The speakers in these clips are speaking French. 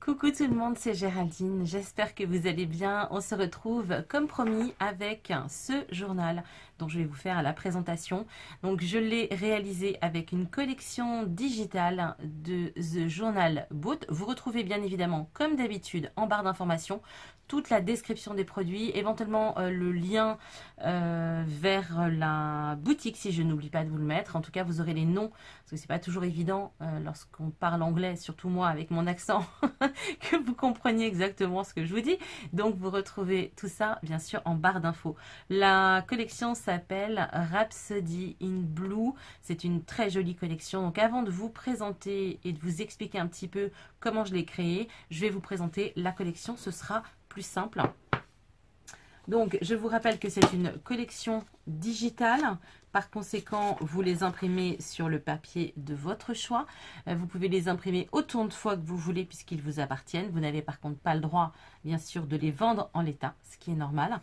Coucou tout le monde, c'est Géraldine, j'espère que vous allez bien. On se retrouve comme promis avec ce journal dont je vais vous faire la présentation. Donc je l'ai réalisé avec une collection digitale de The Journal Boot. Vous retrouvez bien évidemment comme d'habitude en barre d'informations toute la description des produits, éventuellement le lien vers la boutique si je n'oublie pas de vous le mettre. En tout cas, vous aurez les noms, parce que c'est pas toujours évident lorsqu'on parle anglais, surtout moi avec mon accent, que vous compreniez exactement ce que je vous dis. Donc, vous retrouvez tout ça, bien sûr, en barre d'infos. La collection s'appelle Rhapsody in Blue. C'est une très jolie collection. Donc, avant de vous présenter et de vous expliquer un petit peu comment je l'ai créée, je vais vous présenter la collection. Ce sera plus simple. Donc, je vous rappelle que c'est une collection digitale. Par conséquent, vous les imprimez sur le papier de votre choix. Vous pouvez les imprimer autant de fois que vous voulez puisqu'ils vous appartiennent. Vous n'avez par contre pas le droit, bien sûr, de les vendre en l'état, ce qui est normal.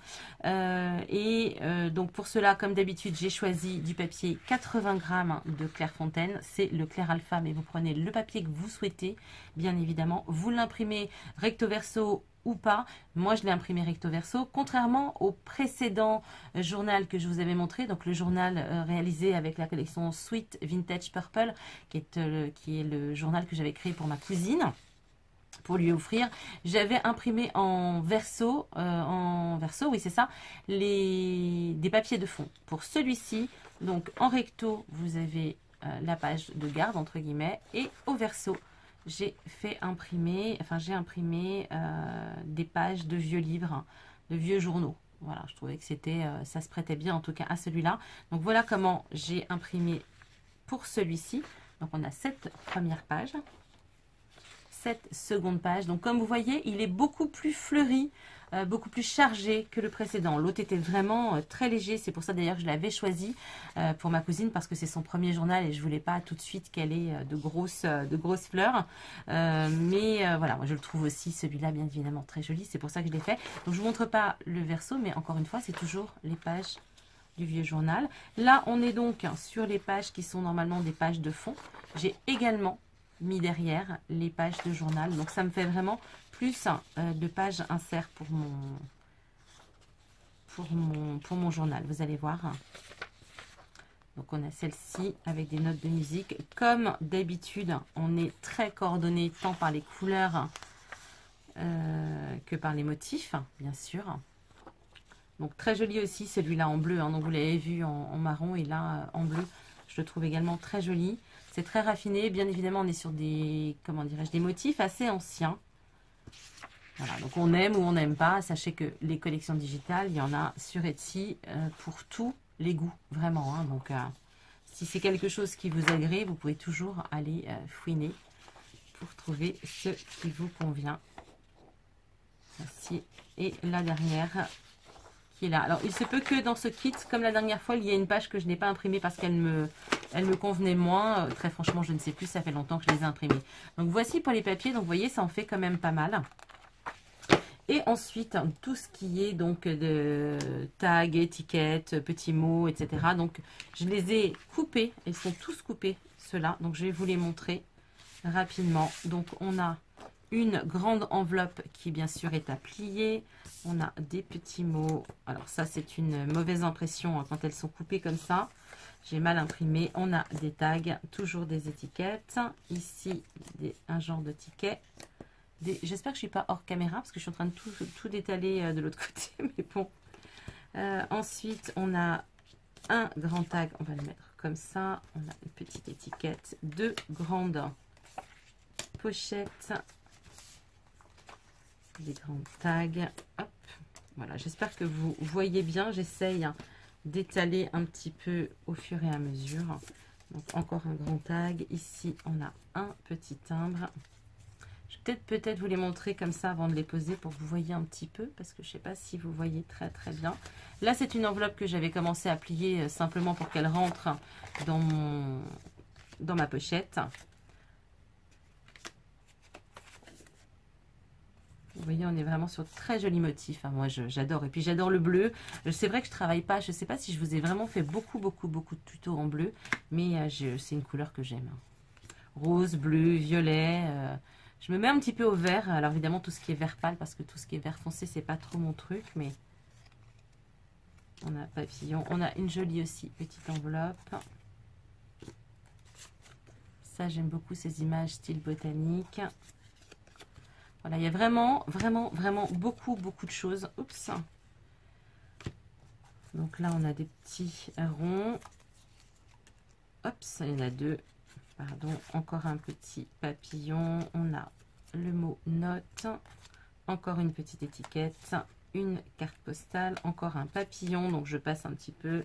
Donc, pour cela, comme d'habitude, j'ai choisi du papier 80 grammes de Clairefontaine. C'est le Clair Alpha, mais vous prenez le papier que vous souhaitez, bien évidemment. Vous l'imprimez recto verso ou pas. Moi, je l'ai imprimé recto verso, contrairement au précédent journal que je vous avais montré, donc le journal réalisé avec la collection Sweet Vintage Purple, qui est le journal que j'avais créé pour ma cousine, pour lui offrir. J'avais imprimé en verso, oui c'est ça, des papiers de fond. Pour celui-ci, donc en recto, vous avez la page de garde, entre guillemets, et au verso, j'ai imprimé des pages de vieux livres, de vieux journaux. Voilà, je trouvais que ça se prêtait bien en tout cas à celui-là. Donc voilà comment j'ai imprimé pour celui-ci. Donc on a cette première page, cette seconde page. Donc comme vous voyez, il est beaucoup plus fleuri, beaucoup plus chargé que le précédent. L'autre était vraiment très léger. C'est pour ça d'ailleurs que je l'avais choisi pour ma cousine, parce que c'est son premier journal et je voulais pas tout de suite qu'elle ait de grosses fleurs. Voilà, moi je le trouve aussi celui-là bien évidemment très joli. C'est pour ça que je l'ai fait. Donc je vous montre pas le verso, mais encore une fois, c'est toujours les pages du vieux journal. Là, on est donc sur les pages qui sont normalement des pages de fond. J'ai également mis derrière les pages de journal. Donc ça me fait vraiment plus de pages insert pour mon journal. Vous allez voir. Donc on a celle-ci avec des notes de musique. Comme d'habitude, on est très coordonné tant par les couleurs que par les motifs, bien sûr. Donc très joli aussi celui-là en bleu. Donc vous l'avez vu en marron et là en bleu. Je le trouve également très joli. C'est très raffiné. Bien évidemment, on est sur des motifs assez anciens. Voilà, donc on aime ou on n'aime pas. Sachez que les collections digitales, il y en a sur Etsy pour tous les goûts, vraiment. Donc, si c'est quelque chose qui vous agrée, vous pouvez toujours aller fouiner pour trouver ce qui vous convient. Voici. Et la dernière qui est là. Alors, il se peut que dans ce kit, comme la dernière fois, il y a une page que je n'ai pas imprimée parce qu'elle me convenait moins. Très franchement, je ne sais plus, ça fait longtemps que je les ai imprimés. Donc, voici pour les papiers. Donc, vous voyez, ça en fait quand même pas mal. Et ensuite, tout ce qui est donc de tags, étiquettes, petits mots, etc. Donc, je les ai coupés. Ils sont tous coupés, ceux-là. Donc, je vais vous les montrer rapidement. Donc, on a une grande enveloppe qui, bien sûr, est à plier. On a des petits mots. Alors, ça, c'est une mauvaise impression quand elles sont coupées comme ça. J'ai mal imprimé. On a des tags, toujours des étiquettes. Ici, un genre de ticket. J'espère que je ne suis pas hors caméra parce que je suis en train de tout détaler de l'autre côté. Mais bon. Ensuite, on a un grand tag. On va le mettre comme ça. On a une petite étiquette. Deux grandes pochettes. Des grands tags. Hop. Voilà, j'espère que vous voyez bien. J'essaye d'étaler un petit peu au fur et à mesure. Donc, encore un grand tag. Ici, on a un petit timbre. Je vais peut-être vous les montrer comme ça avant de les poser pour que vous voyez un petit peu, parce que je ne sais pas si vous voyez très très bien. Là, c'est une enveloppe que j'avais commencé à plier simplement pour qu'elle rentre dans ma pochette. Vous voyez, on est vraiment sur de très jolis motifs. Moi, j'adore. Et puis, j'adore le bleu. C'est vrai que je ne travaille pas. Je ne sais pas si je vous ai vraiment fait beaucoup de tutos en bleu. Mais c'est une couleur que j'aime. Rose, bleu, violet. Je me mets un petit peu au vert. Alors évidemment, tout ce qui est vert pâle, parce que tout ce qui est vert foncé, c'est pas trop mon truc. Mais on a papillon. On a une jolie aussi petite enveloppe. Ça, j'aime beaucoup ces images style botanique. Voilà, il y a vraiment beaucoup de choses. Oups. Donc là, on a des petits ronds. Hop, il y en a deux. Pardon, encore un petit papillon. On a le mot note. Encore une petite étiquette. Une carte postale. Encore un papillon. Donc je passe un petit peu.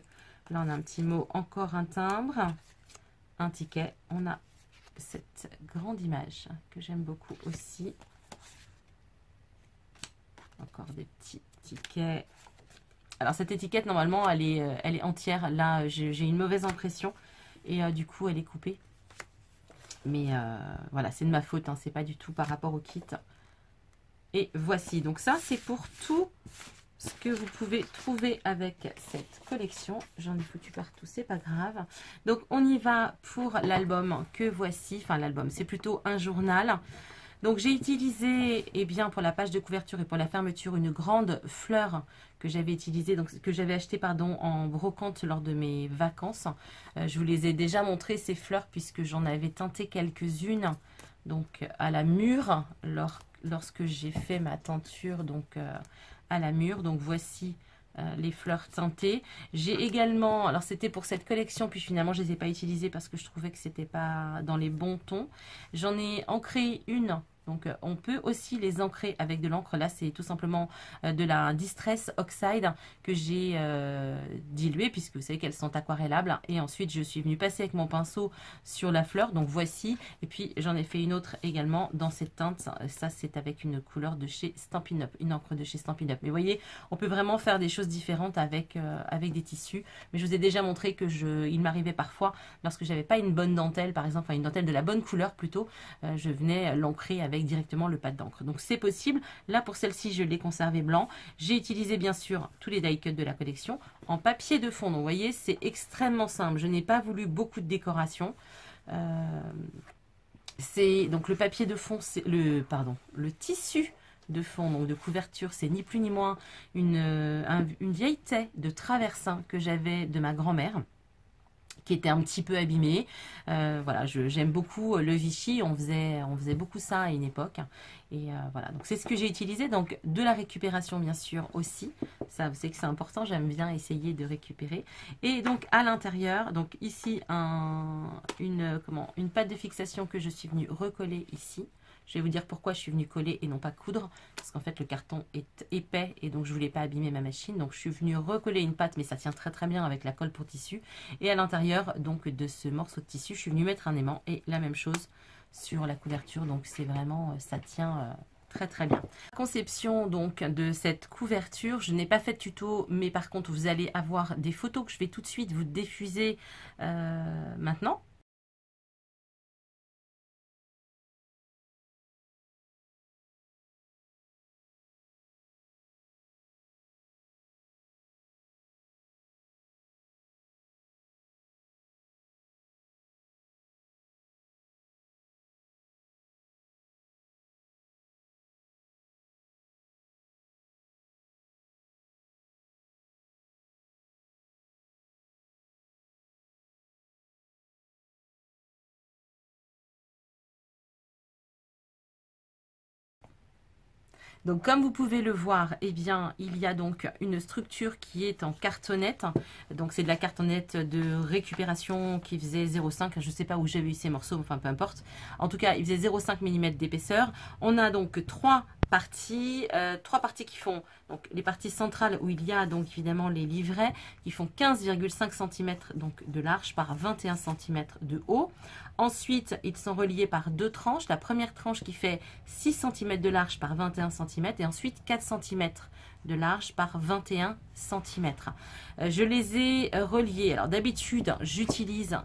Là, on a un petit mot. Encore un timbre. Un ticket. On a cette grande image que j'aime beaucoup aussi. Encore des petits tickets. Alors cette étiquette normalement elle est entière. Là j'ai une mauvaise impression et du coup elle est coupée. Mais voilà, c'est de ma faute, hein, c'est pas du tout par rapport au kit. Et voici, donc ça c'est pour tout ce que vous pouvez trouver avec cette collection. J'en ai foutu partout, c'est pas grave. Donc on y va pour l'album que voici. Enfin l'album, c'est plutôt un journal. Donc j'ai utilisé, eh bien, pour la page de couverture et pour la fermeture, une grande fleur que j'avais utilisée, donc que j'avais achetée pardon, en brocante lors de mes vacances. Je vous les ai déjà montrées ces fleurs puisque j'en avais teinté quelques-unes donc à la mûre lorsque j'ai fait ma teinture donc à la mûre. Donc voici les fleurs teintées. J'ai également, alors c'était pour cette collection, puis finalement je ne les ai pas utilisées parce que je trouvais que c'était pas dans les bons tons. J'en ai ancré une. Donc on peut aussi les ancrer avec de l'encre. Là c'est tout simplement de la Distress Oxide que j'ai diluée puisque vous savez qu'elles sont aquarellables. Et ensuite je suis venue passer avec mon pinceau sur la fleur. Donc voici. Et puis j'en ai fait une autre également dans cette teinte. Ça c'est avec une couleur de chez Stampin' Up, une encre de chez Stampin' Up. Mais vous voyez, on peut vraiment faire des choses différentes avec, avec des tissus. Mais je vous ai déjà montré que il m'arrivait parfois lorsque j'avais pas une bonne dentelle, par exemple, enfin une dentelle de la bonne couleur plutôt, je venais l'ancrer avec directement le pad d'encre. Donc c'est possible. Là pour celle-ci je l'ai conservé blanc. J'ai utilisé bien sûr tous les die cuts de la collection en papier de fond. Donc vous voyez c'est extrêmement simple. Je n'ai pas voulu beaucoup de décoration. C'est donc le papier de fond, c'est le tissu de fond, donc de couverture, c'est ni plus ni moins une vieille taie de traversin que j'avais de ma grand-mère, qui était un petit peu abîmé. Voilà, j'aime beaucoup le Vichy, on faisait beaucoup ça à une époque. Et voilà, donc c'est ce que j'ai utilisé. Donc de la récupération bien sûr aussi. Ça, vous savez que c'est important, j'aime bien essayer de récupérer. Et donc à l'intérieur, donc ici une pâte de fixation que je suis venue recoller ici. Je vais vous dire pourquoi je suis venue coller et non pas coudre. Parce qu'en fait, le carton est épais et donc je ne voulais pas abîmer ma machine. Donc, je suis venue recoller une pâte, mais ça tient très très bien avec la colle pour tissu. Et à l'intérieur donc de ce morceau de tissu, je suis venue mettre un aimant et la même chose sur la couverture. Donc, c'est vraiment, ça tient très très bien. Conception donc de cette couverture, je n'ai pas fait de tuto, mais par contre, vous allez avoir des photos que je vais tout de suite vous diffuser maintenant. Donc comme vous pouvez le voir, eh bien, il y a donc une structure qui est en cartonnette. Donc c'est de la cartonnette de récupération qui faisait 0,5. Je ne sais pas où j'ai eu ces morceaux, enfin peu importe. En tout cas, il faisait 0,5 mm d'épaisseur. On a donc trois parties qui font donc les parties centrales où il y a donc évidemment les livrets qui font 15,5 cm donc de large par 21 cm de haut. Ensuite, ils sont reliés par deux tranches. La première tranche qui fait 6 cm de large par 21 cm et ensuite 4 cm de large par 21 cm. Je les ai reliés. Alors d'habitude, j'utilise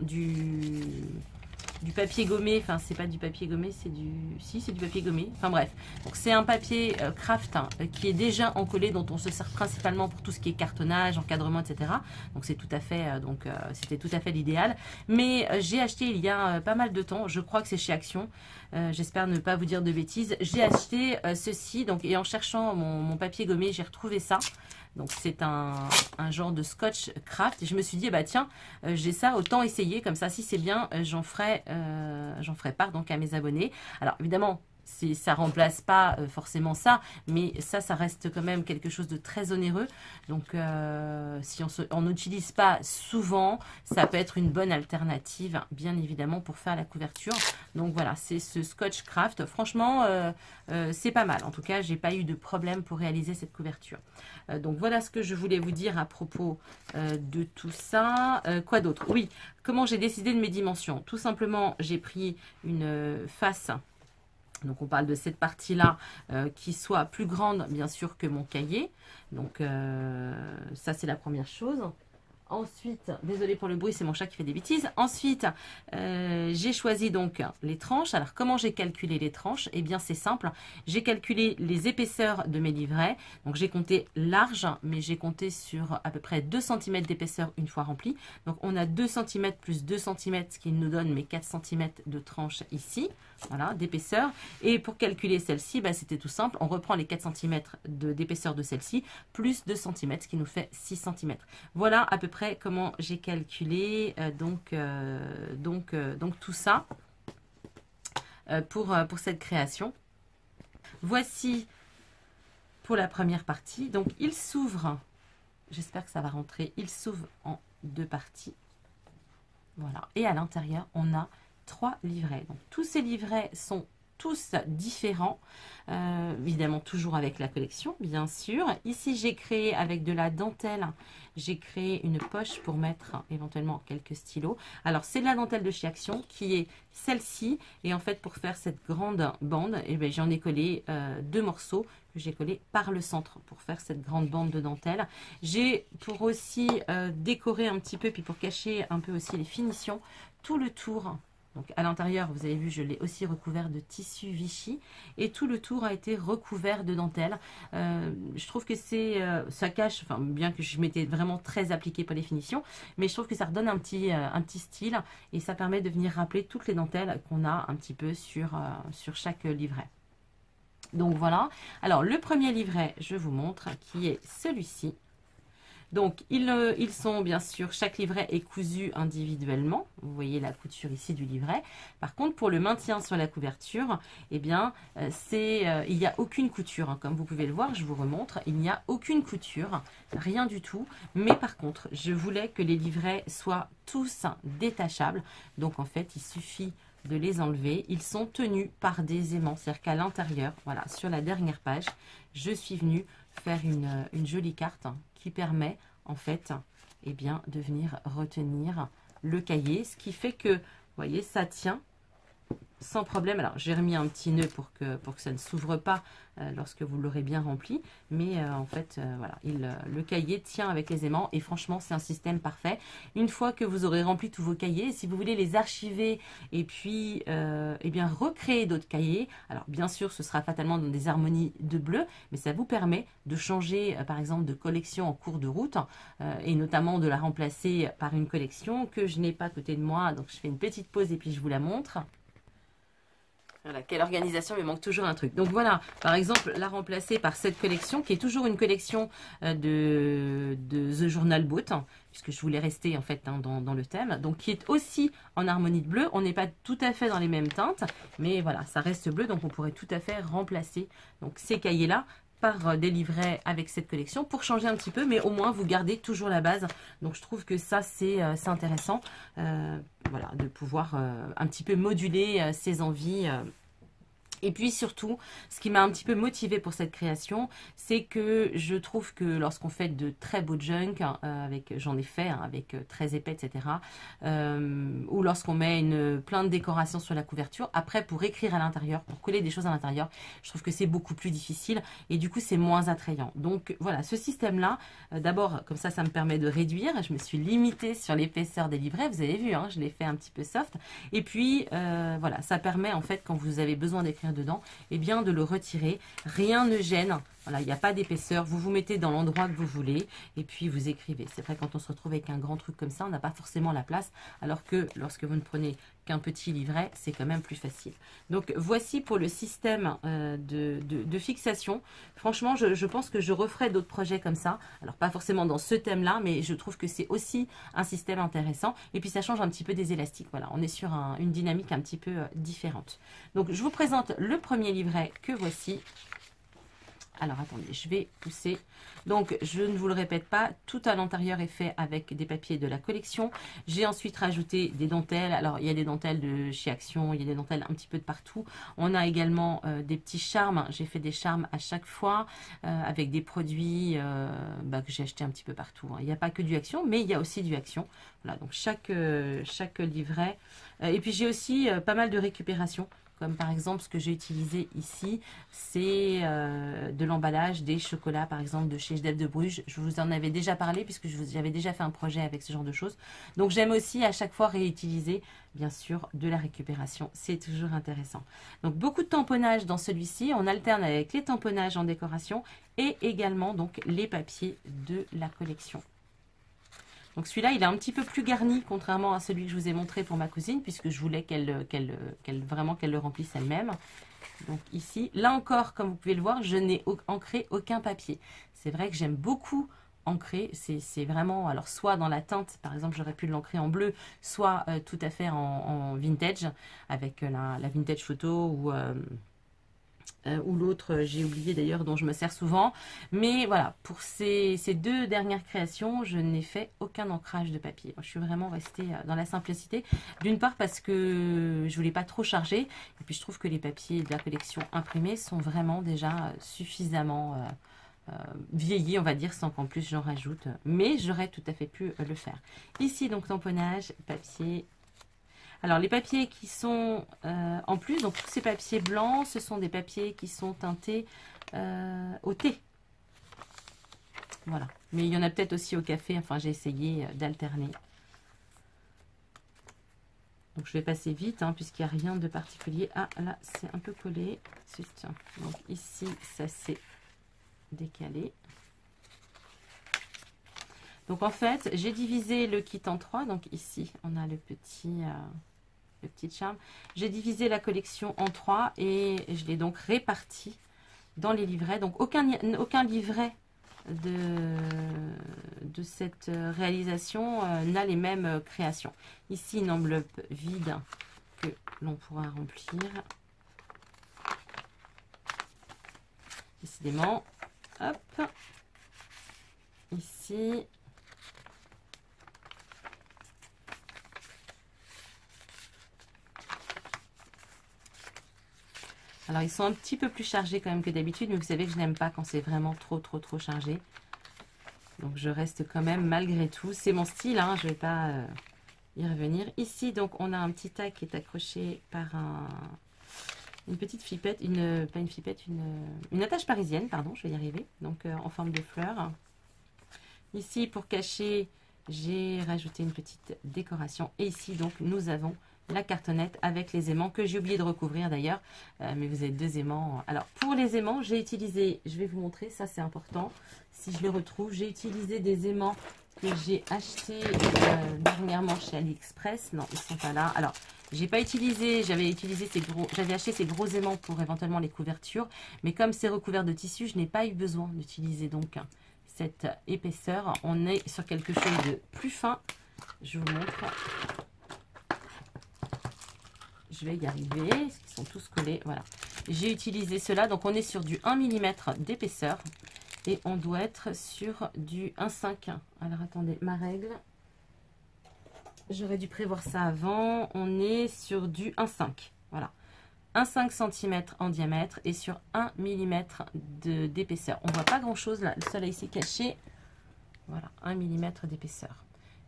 du papier gommé. Enfin, c'est pas du papier gommé, c'est du... Si, c'est du papier gommé. Enfin bref. Donc c'est un papier craft qui est déjà encollé, dont on se sert principalement pour tout ce qui est cartonnage, encadrement, etc. Donc c'est tout à fait... c'était tout à fait l'idéal. Mais j'ai acheté il y a pas mal de temps. Je crois que c'est chez Action. J'espère ne pas vous dire de bêtises. J'ai acheté ceci. Donc, et en cherchant mon papier gommé, j'ai retrouvé ça. Donc c'est un genre de scotch craft. Et je me suis dit, bah tiens, j'ai ça, autant essayer. Comme ça, si c'est bien, j'en ferai part donc à mes abonnés. Alors évidemment, ça remplace pas forcément ça, mais ça reste quand même quelque chose de très onéreux. Donc si on n'utilise pas souvent, ça peut être une bonne alternative, bien évidemment, pour faire la couverture. Donc voilà, c'est ce Scotch Craft. Franchement, c'est pas mal. En tout cas, j'ai pas eu de problème pour réaliser cette couverture. Donc voilà ce que je voulais vous dire à propos de tout ça. Quoi d'autre? Oui, comment j'ai décidé de mes dimensions? Tout simplement, j'ai pris une face. Donc on parle de cette partie-là qui soit plus grande, bien sûr, que mon cahier. Donc ça, c'est la première chose. Ensuite, désolé pour le bruit, c'est mon chat qui fait des bêtises. Ensuite, j'ai choisi donc les tranches. Alors, comment j'ai calculé les tranches? Eh bien, c'est simple. J'ai calculé les épaisseurs de mes livrets. Donc, j'ai compté large, mais j'ai compté sur à peu près 2 cm d'épaisseur une fois rempli. Donc, on a 2 cm plus 2 cm, ce qui nous donne mes 4 cm de tranche ici. Voilà, d'épaisseur. Et pour calculer celle-ci, bah, c'était tout simple. On reprend les 4 cm d'épaisseur de celle-ci, plus 2 cm, ce qui nous fait 6 cm. Voilà à peu près comment j'ai calculé donc tout ça pour cette création. Voici pour la première partie. Donc il s'ouvre, j'espère que ça va rentrer, il s'ouvre en 2 parties. Voilà, et à l'intérieur on a 3 livrets. Donc tous ces livrets sont tous différents, évidemment toujours avec la collection, bien sûr. Ici, j'ai créé avec de la dentelle, j'ai créé une poche pour mettre éventuellement quelques stylos. Alors, c'est de la dentelle de chez Action qui est celle-ci. Et en fait, pour faire cette grande bande, eh bien, j'en ai collé 2 morceaux que j'ai collés par le centre pour faire cette grande bande de dentelle. J'ai pour aussi décorer un petit peu, puis pour cacher un peu aussi les finitions, tout le tour. Donc à l'intérieur, vous avez vu, je l'ai aussi recouvert de tissu Vichy et tout le tour a été recouvert de dentelle. Je trouve que ça cache, enfin bien que je m'étais vraiment très appliquée pour les finitions, mais je trouve que ça redonne un petit style et ça permet de venir rappeler toutes les dentelles qu'on a un petit peu sur chaque livret. Donc voilà. Alors le premier livret, je vous montre, qui est celui-ci. Donc, ils sont bien sûr, chaque livret est cousu individuellement. Vous voyez la couture ici du livret. Par contre, pour le maintien sur la couverture, eh bien, il n'y a aucune couture. Hein. Comme vous pouvez le voir, je vous remontre, il n'y a aucune couture, rien du tout. Mais par contre, je voulais que les livrets soient tous détachables. Donc, en fait, il suffit de les enlever. Ils sont tenus par des aimants. C'est-à-dire qu'à l'intérieur, voilà, sur la dernière page, je suis venue faire une jolie carte qui permet en fait eh bien, de venir retenir le cahier, ce qui fait que, vous voyez, ça tient sans problème. Alors j'ai remis un petit nœud pour que ça ne s'ouvre pas lorsque vous l'aurez bien rempli, mais en fait voilà, le cahier tient avec les aimants et franchement c'est un système parfait. Une fois que vous aurez rempli tous vos cahiers, si vous voulez les archiver et puis eh bien recréer d'autres cahiers, alors bien sûr ce sera fatalement dans des harmonies de bleu, mais ça vous permet de changer par exemple de collection en cours de route et notamment de la remplacer par une collection que je n'ai pas à côté de moi. Donc je fais une petite pause et puis je vous la montre. Voilà, quelle organisation, il me manque toujours un truc. Donc voilà, par exemple, la remplacer par cette collection, qui est toujours une collection de The Journal Boat, puisque je voulais rester en fait dans le thème, donc qui est aussi en harmonie de bleu. On n'est pas tout à fait dans les mêmes teintes, mais voilà, ça reste bleu, donc on pourrait tout à fait remplacer donc ces cahiers-là par des livrets avec cette collection pour changer un petit peu, mais au moins vous gardez toujours la base. Donc je trouve que ça c'est intéressant, voilà, de pouvoir un petit peu moduler ses envies Et puis surtout, ce qui m'a un petit peu motivée pour cette création, c'est que je trouve que lorsqu'on fait de très beaux junk, j'en ai fait, hein, avec très épais, etc., ou lorsqu'on met plein de décorations sur la couverture, après pour écrire à l'intérieur, pour coller des choses à l'intérieur, je trouve que c'est beaucoup plus difficile et du coup c'est moins attrayant. Donc voilà, ce système-là, d'abord comme ça me permet de réduire, je me suis limitée sur l'épaisseur des livrets, vous avez vu, hein, je l'ai fait un petit peu soft, et puis voilà, ça permet en fait quand vous avez besoin d'écrire dedans, et bien de le retirer, rien ne gêne, voilà, il n'y a pas d'épaisseur, vous vous mettez dans l'endroit que vous voulez et puis vous écrivez. C'est vrai, quand on se retrouve avec un grand truc comme ça, on n'a pas forcément la place, alors que lorsque vous ne prenez qu'un petit livret, c'est quand même plus facile. Donc voici pour le système de fixation. Franchement, je pense que je referai d'autres projets comme ça, alors pas forcément dans ce thème-là, mais je trouve que c'est aussi un système intéressant, et puis ça change un petit peu des élastiques. Voilà, on est sur une dynamique un petit peu différente. Donc je vous présente le premier livret que voici. Alors attendez, je vais pousser. Donc je ne vous le répète pas, tout à l'intérieur est fait avec des papiers de la collection. J'ai ensuite rajouté des dentelles. Alors il y a des dentelles de chez Action, il y a des dentelles un petit peu de partout. On a également des petits charmes. J'ai fait des charmes à chaque fois avec des produits que j'ai acheté un petit peu partout, hein. Il n'y a pas que du Action, mais il y a aussi du Action. Voilà, donc chaque livret. Et puis j'ai aussi pas mal de récupération. Comme par exemple, ce que j'ai utilisé ici, c'est de l'emballage des chocolats, par exemple, de chez Def de Bruges. Je vous en avais déjà parlé, puisque j'avais déjà fait un projet avec ce genre de choses. Donc, j'aime aussi à chaque fois réutiliser, bien sûr, de la récupération. C'est toujours intéressant. Donc, beaucoup de tamponnage dans celui-ci. On alterne avec les tamponnages en décoration et également donc les papiers de la collection. Donc celui-là, il est un petit peu plus garni, contrairement à celui que je vous ai montré pour ma cousine, puisque je voulais vraiment qu'elle le remplisse elle-même. Donc ici, là encore, comme vous pouvez le voir, je n'ai ancré aucun papier. C'est vrai que j'aime beaucoup ancrer. C'est vraiment, alors soit dans la teinte, par exemple, j'aurais pu l'ancrer en bleu, soit tout à fait en vintage, avec la vintage photo ou l'autre, j'ai oublié d'ailleurs, dont je me sers souvent. Mais voilà, pour ces deux dernières créations, je n'ai fait aucun ancrage de papier. Je suis vraiment restée dans la simplicité. D'une part parce que je voulais pas trop charger. Et puis je trouve que les papiers de la collection imprimés sont vraiment déjà suffisamment vieillis, on va dire, sans qu'en plus j'en rajoute. Mais j'aurais tout à fait pu le faire. Ici, donc, tamponnage, papier. Alors, les papiers qui sont en plus, donc tous ces papiers blancs, ce sont des papiers qui sont teintés au thé. Voilà. Mais il y en a peut-être aussi au café. Enfin, j'ai essayé d'alterner. Donc, je vais passer vite, hein, puisqu'il n'y a rien de particulier. Ah, là, c'est un peu collé. Donc, ici, ça s'est décalé. Donc, en fait, j'ai divisé le kit en 3. Donc, ici, on a le petit charme. J'ai divisé la collection en 3 et je l'ai donc réparti dans les livrets. Donc aucun livret de cette réalisation n'a les mêmes créations. Ici, une enveloppe vide que l'on pourra remplir. Décidément. Hop. Ici. Alors, ils sont un petit peu plus chargés quand même que d'habitude, mais vous savez que je n'aime pas quand c'est vraiment trop chargé. Donc, je reste quand même malgré tout. C'est mon style, hein, je ne vais pas y revenir. Ici, donc, on a un petit tag qui est accroché par une petite flippette, pas une flippette, une attache parisienne, pardon, je vais y arriver. Donc, en forme de fleur. Ici, pour cacher, j'ai rajouté une petite décoration. Et ici, donc, nous avons la cartonnette avec les aimants que j'ai oublié de recouvrir d'ailleurs, mais vous avez deux aimants. Alors pour les aimants, j'ai utilisé, je vais vous montrer, ça c'est important, si je les retrouve, j'ai utilisé des aimants que j'ai achetés dernièrement chez AliExpress. Non, ils sont pas là. Alors j'ai pas utilisé, j'avais acheté ces gros aimants pour éventuellement les couvertures, mais comme c'est recouvert de tissu, je n'ai pas eu besoin d'utiliser donc cette épaisseur. On est sur quelque chose de plus fin. Je vous montre. Je vais y arriver, ils sont tous collés, voilà. J'ai utilisé cela, donc on est sur du 1 mm d'épaisseur et on doit être sur du 1,5. Alors attendez, ma règle, j'aurais dû prévoir ça avant, on est sur du 1,5, voilà. un 5 cm en diamètre et sur 1 mm d'épaisseur. On voit pas grand chose là, le soleil s'est caché. Voilà, 1 mm d'épaisseur.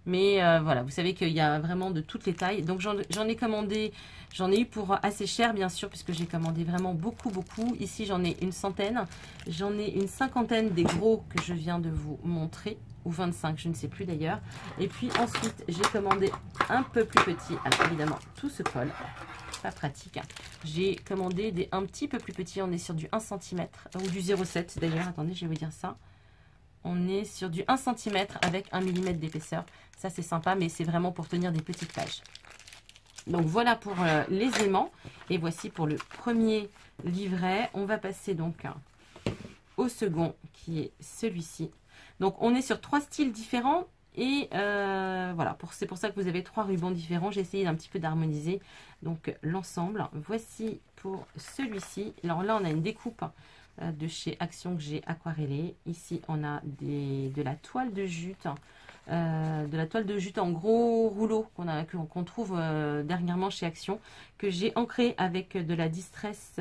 Mais voilà, vous savez qu'il y a vraiment de toutes les tailles. Donc j'en ai commandé, j'en ai eu pour assez cher bien sûr, puisque j'ai commandé vraiment beaucoup. Ici j'en ai une centaine. J'en ai une cinquantaine des gros que je viens de vous montrer. Ou 25, je ne sais plus d'ailleurs. Et puis ensuite j'ai commandé un peu plus petit. Alors évidemment tout se colle. Pas pratique. J'ai commandé des un petit peu plus petits. On est sur du 1 cm ou du 0,7 d'ailleurs. Attendez, je vais vous dire ça. On est sur du 1 cm avec 1 mm d'épaisseur. Ça, c'est sympa, mais c'est vraiment pour tenir des petites pages. Donc, voilà pour les aimants. Et voici pour le premier livret. On va passer donc au second, qui est celui-ci. Donc, on est sur 3 styles différents. Et voilà, c'est pour ça que vous avez 3 rubans différents. J'ai essayé d'un petit peu d'harmoniser donc l'ensemble. Voici pour celui-ci. Alors là, on a une découpe de chez Action que j'ai aquarellé. Ici, on a de la toile de jute. En gros rouleau qu'on trouve dernièrement chez Action, que j'ai ancré avec de la Distress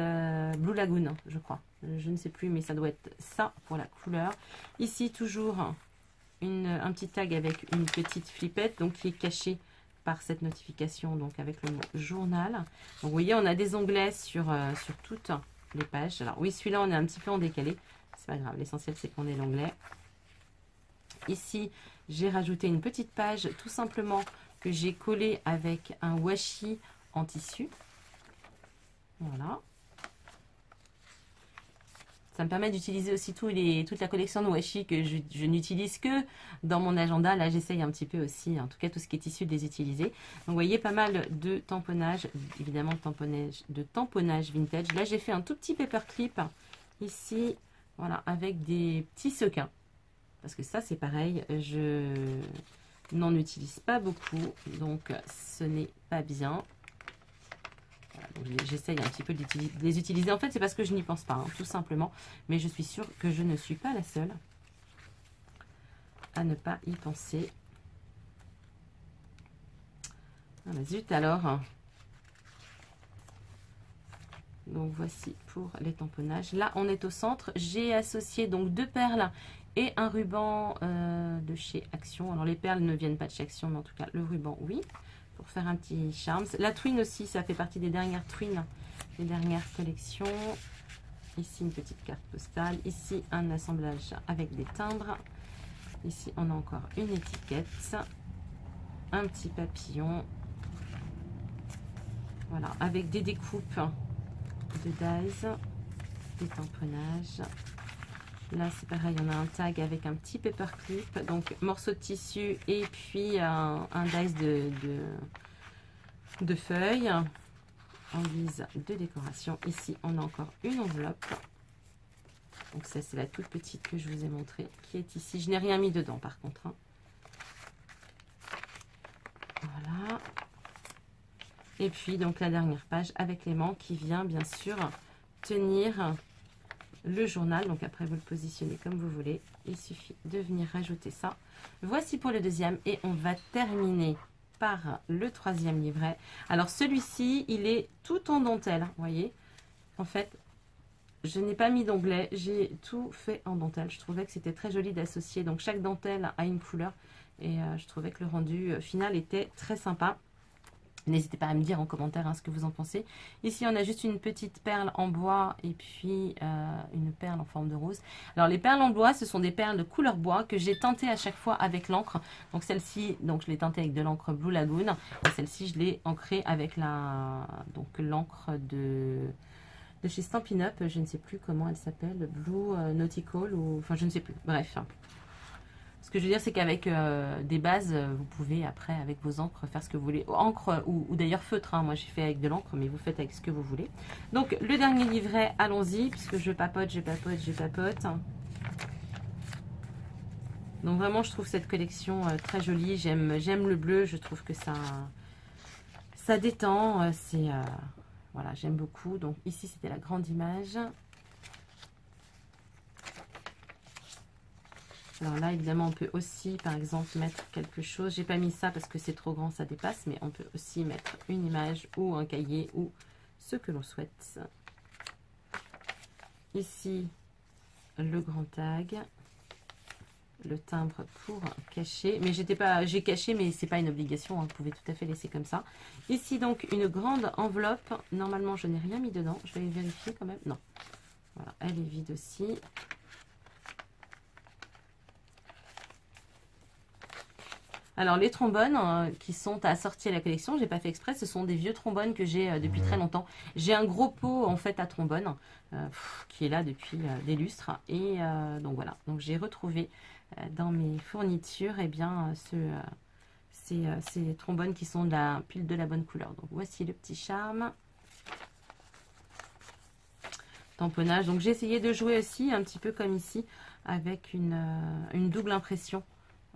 Blue Lagoon, je crois. Je ne sais plus, mais ça doit être ça pour la couleur. Ici, toujours un petit tag avec une petite flippette, donc qui est cachée par cette notification, donc avec le mot journal. Donc, vous voyez, on a des onglets sur toutes les pages. Alors oui, celui-là, on est un petit peu en décalé. C'est pas grave, l'essentiel, c'est qu'on ait l'onglet. Ici, j'ai rajouté une petite page, tout simplement, que j'ai collé avec un washi en tissu. Voilà. Ça me permet d'utiliser aussi toute la collection de washi que je n'utilise que dans mon agenda. Là, j'essaye un petit peu aussi, en tout cas, tout ce qui est tissu, de les utiliser. Donc, vous voyez, pas mal de tamponnage, évidemment, de tamponnage vintage. Là, j'ai fait un tout petit paperclip ici, voilà, avec des petits sequins. Parce que ça, c'est pareil, je n'en utilise pas beaucoup, donc ce n'est pas bien. J'essaye un petit peu de les utiliser. En fait, c'est parce que je n'y pense pas, hein, tout simplement. Mais je suis sûre que je ne suis pas la seule à ne pas y penser. Ah bah zut alors. Donc voici pour les tamponnages. Là, on est au centre. J'ai associé donc 2 perles et un ruban de chez Action. Alors les perles ne viennent pas de chez Action, mais en tout cas le ruban, oui. Pour faire un petit charme. La twin aussi, ça fait partie des dernières twins, des dernières collections. Ici, une petite carte postale. Ici, un assemblage avec des timbres. Ici, on a encore une étiquette. Un petit papillon. Voilà, avec des découpes de dies, des tamponnages. Là, c'est pareil, on a un tag avec un petit paperclip, donc morceau de tissu et puis un dies de feuilles en guise de décoration. Ici, on a encore une enveloppe. Donc ça, c'est la toute petite que je vous ai montrée, qui est ici. Je n'ai rien mis dedans, par contre. Hein. Voilà. Et puis, donc, la dernière page avec l'aimant qui vient, bien sûr, tenir le journal. Donc après, vous le positionnez comme vous voulez. Il suffit de venir rajouter ça. Voici pour le deuxième et on va terminer par le 3e livret. Alors celui-ci, il est tout en dentelle. Vous voyez, en fait, je n'ai pas mis d'onglet. J'ai tout fait en dentelle. Je trouvais que c'était très joli d'associer. Donc chaque dentelle a une couleur. Et je trouvais que le rendu final était très sympa. N'hésitez pas à me dire en commentaire hein, ce que vous en pensez. Ici, on a juste une petite perle en bois et puis une perle en forme de rose. Alors, les perles en bois, ce sont des perles de couleur bois que j'ai teintées à chaque fois avec l'encre. Donc, celle-ci, je l'ai teintée avec de l'encre Blue Lagoon. Et celle-ci, je l'ai ancrée avec l'encre de chez Stampin' Up. Je ne sais plus comment elle s'appelle. Blue Nautical ou... Enfin, je ne sais plus. Bref. Ce que je veux dire, c'est qu'avec des bases, vous pouvez après, avec vos encres, faire ce que vous voulez. Encre ou d'ailleurs feutre. Hein. Moi, j'ai fait avec de l'encre, mais vous faites avec ce que vous voulez. Donc, le dernier livret, allons-y, puisque je papote. Donc, vraiment, je trouve cette collection très jolie. J'aime le bleu. Je trouve que ça détend. Voilà, j'aime beaucoup. Donc, ici, c'était la grande image. Alors là, évidemment, on peut aussi, par exemple, mettre quelque chose. J'ai pas mis ça parce que c'est trop grand, ça dépasse. Mais on peut aussi mettre une image ou un cahier ou ce que l'on souhaite. Ici, le grand tag, le timbre pour cacher. Mais j'ai caché, mais c'est pas une obligation, hein, vous pouvez tout à fait laisser comme ça. Ici, donc, une grande enveloppe. Normalement, je n'ai rien mis dedans. Je vais vérifier quand même. Non. Voilà, elle est vide aussi. Alors les trombones qui sont assortis à la collection, j'ai pas fait exprès, ce sont des vieux trombones que j'ai depuis très longtemps. J'ai un gros pot en fait à trombone qui est là depuis des lustres et donc voilà. Donc j'ai retrouvé dans mes fournitures ces trombones qui sont de la pile de la bonne couleur. Donc voici le petit charme. Tamponnage. Donc j'ai essayé de jouer aussi un petit peu comme ici avec une double impression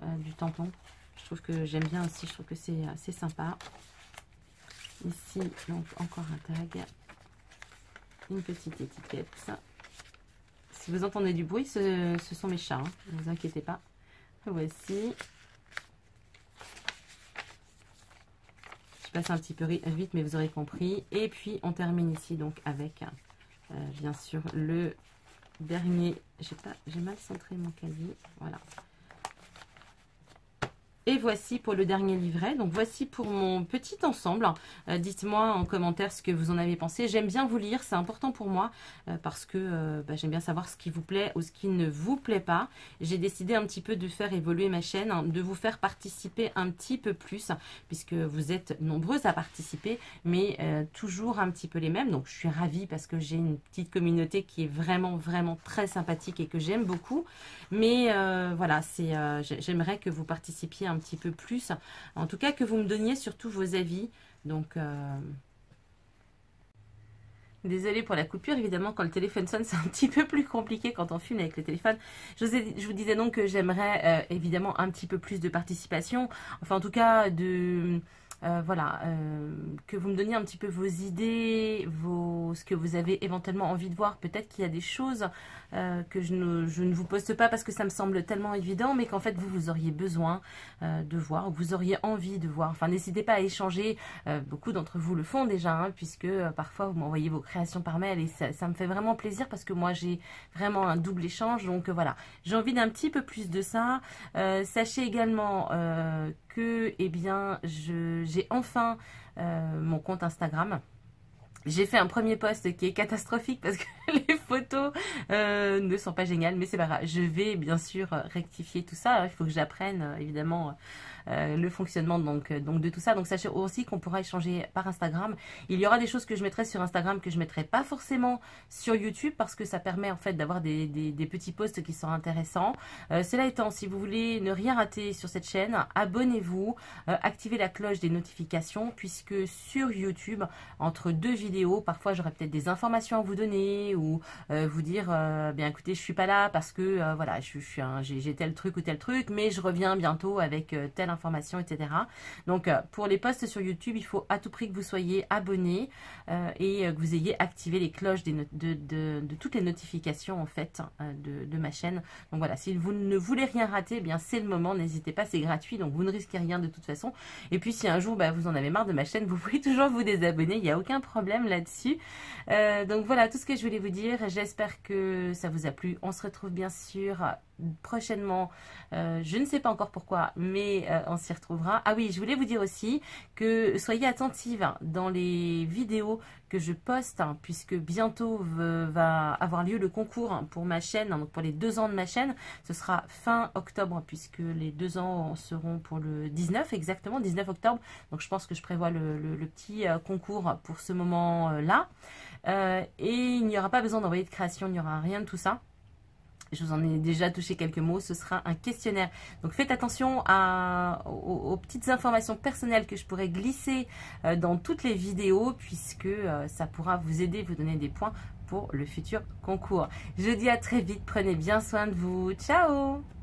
du tampon. Je trouve que j'aime bien aussi, je trouve que c'est assez sympa. Ici, donc encore un tag. Une petite étiquette. Si vous entendez du bruit, ce sont mes chats, hein, ne vous inquiétez pas. Voici. Je passe un petit peu vite, mais vous aurez compris. Et puis, on termine ici donc avec, bien sûr, le dernier. J'ai mal centré mon cahier. Voilà. Et voici pour le dernier livret. Donc voici pour mon petit ensemble. Dites-moi en commentaire ce que vous en avez pensé. J'aime bien vous lire, c'est important pour moi parce que j'aime bien savoir ce qui vous plaît ou ce qui ne vous plaît pas. J'ai décidé un petit peu de faire évoluer ma chaîne, hein, de vous faire participer un petit peu plus puisque vous êtes nombreuses à participer, mais toujours un petit peu les mêmes. Donc je suis ravie parce que j'ai une petite communauté qui est vraiment, vraiment très sympathique et que j'aime beaucoup. Mais voilà, j'aimerais que vous participiez un petit peu plus. En tout cas, que vous me donniez surtout vos avis. Donc, désolée pour la coupure. Évidemment, quand le téléphone sonne, c'est un petit peu plus compliqué quand on filme avec le téléphone. Je vous disais donc que j'aimerais évidemment un petit peu plus de participation. Enfin, en tout cas, voilà, que vous me donniez un petit peu vos idées, ce que vous avez éventuellement envie de voir. Peut-être qu'il y a des choses que je ne vous poste pas parce que ça me semble tellement évident, mais qu'en fait vous auriez besoin de voir, ou vous auriez envie de voir. Enfin, n'hésitez pas à échanger. Beaucoup d'entre vous le font déjà, hein, puisque parfois vous m'envoyez vos créations par mail et ça me fait vraiment plaisir parce que moi j'ai vraiment un double échange. Donc voilà, j'ai envie d'un petit peu plus de ça. Sachez également que eh bien j'ai enfin mon compte Instagram. J'ai fait un premier post qui est catastrophique parce que les photos ne sont pas géniales, mais c'est pas grave. Je vais bien sûr rectifier tout ça. Il faut que j'apprenne évidemment le fonctionnement donc de tout ça. Donc sachez aussi qu'on pourra échanger par Instagram. Il y aura des choses que je mettrai sur Instagram que je mettrai pas forcément sur YouTube parce que ça permet en fait d'avoir des petits posts qui sont intéressants. Cela étant, si vous voulez ne rien rater sur cette chaîne, abonnez-vous, activez la cloche des notifications puisque sur YouTube, entre deux vidéos, parfois j'aurai peut-être des informations à vous donner ou vous dire bien écoutez, je suis pas là parce que voilà, j'ai tel truc ou tel truc, mais je reviens bientôt avec telle information, etc. Donc pour les posts sur YouTube, il faut à tout prix que vous soyez abonnés et que vous ayez activé les cloches de toutes les notifications en fait de ma chaîne. Donc voilà, si vous ne voulez rien rater, eh bien c'est le moment, n'hésitez pas, c'est gratuit, donc vous ne risquez rien de toute façon. Et puis si un jour vous en avez marre de ma chaîne, vous pouvez toujours vous désabonner, il n'y a aucun problème là-dessus. Donc voilà tout ce que je voulais vous dire. J'espère que ça vous a plu. On se retrouve bien sûr prochainement, je ne sais pas encore pourquoi, mais on s'y retrouvera. Ah oui, je voulais vous dire aussi que soyez attentive dans les vidéos que je poste, hein, puisque bientôt va avoir lieu le concours pour ma chaîne, hein, donc pour les 2 ans de ma chaîne. Ce sera fin octobre, puisque les 2 ans seront pour le 19, exactement, 19 octobre. Donc je pense que je prévois le petit concours pour ce moment-là. Et il n'y aura pas besoin d'envoyer de création, il n'y aura rien de tout ça. Je vous en ai déjà touché quelques mots, ce sera un questionnaire. Donc faites attention aux petites informations personnelles que je pourrais glisser dans toutes les vidéos, puisque ça pourra vous aider, vous donner des points pour le futur concours. Je vous dis à très vite, prenez bien soin de vous. Ciao!